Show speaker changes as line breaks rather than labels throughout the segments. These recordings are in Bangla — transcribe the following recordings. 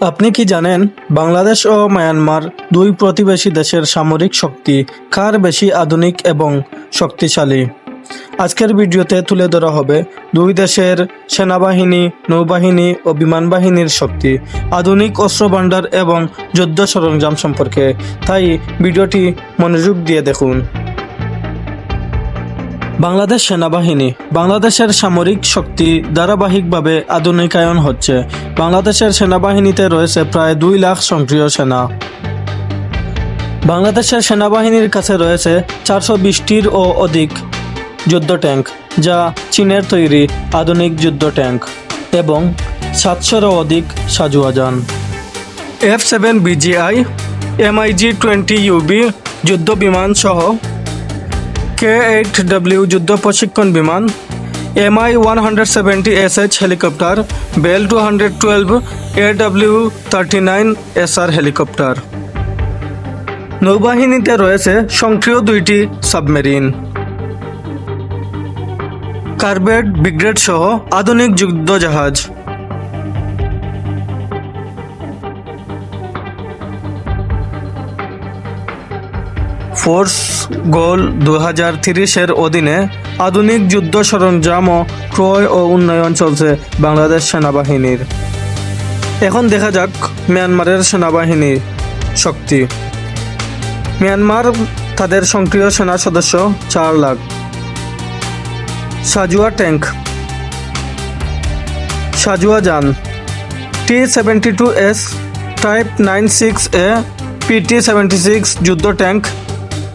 আপনি কি জানেন বাংলাদেশ ও মায়ানমার দুই প্রতিবেশী দেশের সামরিক শক্তি কার বেশি আধুনিক এবং শক্তিশালী? আজকের ভিডিওতে তুলে ধরা হবে দুই দেশের সেনাবাহিনী, নৌবাহিনী ও বিমান বাহিনীর শক্তি, আধুনিক অস্ত্রভান্ডার এবং যুদ্ধ সরঞ্জাম সম্পর্কে। তাই ভিডিওটি মনোযোগ দিয়ে দেখুন। বাংলাদেশ সেনাবাহিনী। বাংলাদেশের সামরিক শক্তি ধারাবাহিকভাবে আধুনিকায়ন হচ্ছে। বাংলাদেশের সেনাবাহিনীতে রয়েছে প্রায় 2 লাখ সক্রিয় সেনা। বাংলাদেশের সেনাবাহিনীর কাছে রয়েছে 420টির ও অধিক যুদ্ধ ট্যাঙ্ক, যা চীনের তৈরি আধুনিক যুদ্ধ ট্যাঙ্ক, এবং 700-এরও অধিক সাজোয়াজান। F-7BGI, MiG-20UB যুদ্ধ বিমান সহ K-8W যুদ্ধ প্রশিক্ষণ বিমান, Mi-170SH helicopter, Bell-212 AW-39SR helicopter. নৌবাহিনীতে রয়েছে সক্রিয় 2টি সাবমেরিন, কারভেট, ব্রিগেড সহ আধুনিক যুদ্ধ জাহাজ। ফোর্স গোল 2030-এর অধীনে আধুনিক যুদ্ধ সরঞ্জাম ক্রয় ও উন্নয়ন চলছে বাংলাদেশ সেনাবাহিনীর। এখন দেখা যাক মিয়ানমারের সেনাবাহিনীর শক্তি। মিয়ানমার তাদের সক্রিয় সেনা সদস্য 4 লাখ। সাজোয়া ট্যাঙ্ক, সাজোয়াজান, T-72S টাইপ 96A, PT-76 যুদ্ধ ট্যাঙ্ক,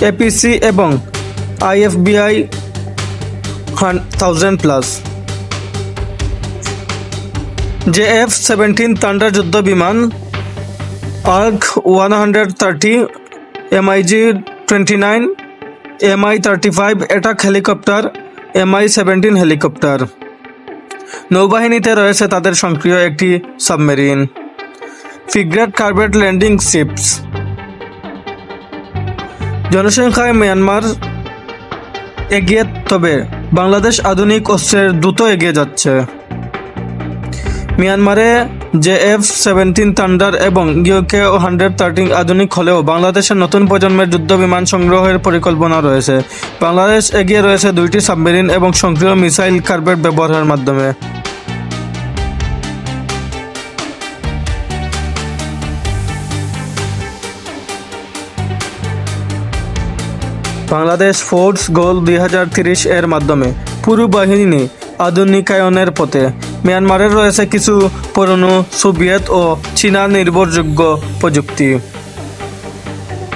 APC এবং IFBI 1000+, JF-17 থান্ডার যুদ্ধ বিমান, ARC-130, MiG-29, Mi-35 attack helicopter, Mi-17 helicopter. নৌবাহিনীতে রয়েছে তাদের সক্রিয় একটি submarine, frigate, corvette, landing ships. জনসংখ্যায় মিয়ানমার এগিয়ে, তবে বাংলাদেশ আধুনিক অস্ত্রের দ্রুত এগিয়ে যাচ্ছে। মিয়ানমারে JF-17 থান্ডার এবং UK-130 আধুনিক হলেও বাংলাদেশের নতুন প্রজন্মের যুদ্ধ বিমান সংগ্রহের পরিকল্পনা রয়েছে। বাংলাদেশ এগিয়ে রয়েছে 2টি সাবমেরিন এবং সক্রিয় মিসাইল কারভেট ব্যবহারের মাধ্যমে। বাংলাদেশ ফোর্স গোল 2030 এর মাধ্যমে পুরো বাহিনী আধুনিকায়নের পথে। মিয়ানমারের রয়েছে কিছু পুরনো সোভিয়েত ও চীনা নির্ভরযোগ্য প্রযুক্তি।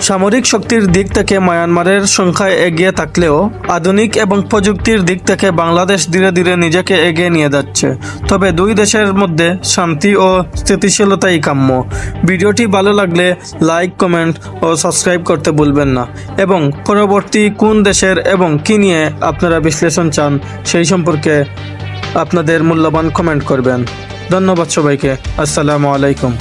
সামরিক শক্তির দিক থেকে মায়ানমারের সংখ্যায় এগিয়ে থাকলেও আধুনিক এবং প্রযুক্তির দিক থেকে বাংলাদেশ ধীরে ধীরে নিজেকে এগিয়ে নিয়ে যাচ্ছে। তবে দুই দেশের মধ্যে শান্তি ও স্থিতিশীলতাই কাম্য। ভিডিওটি ভালো লাগলে লাইক, কমেন্ট ও সাবস্ক্রাইব করতে ভুলবেন না, এবং পরবর্তী কোন দেশের এবং কী নিয়ে আপনারা বিশ্লেষণ চান সেই সম্পর্কে আপনাদের মূল্যবান কমেন্ট করবেন। ধন্যবাদ সবাইকে। আসসালামু আলাইকুম।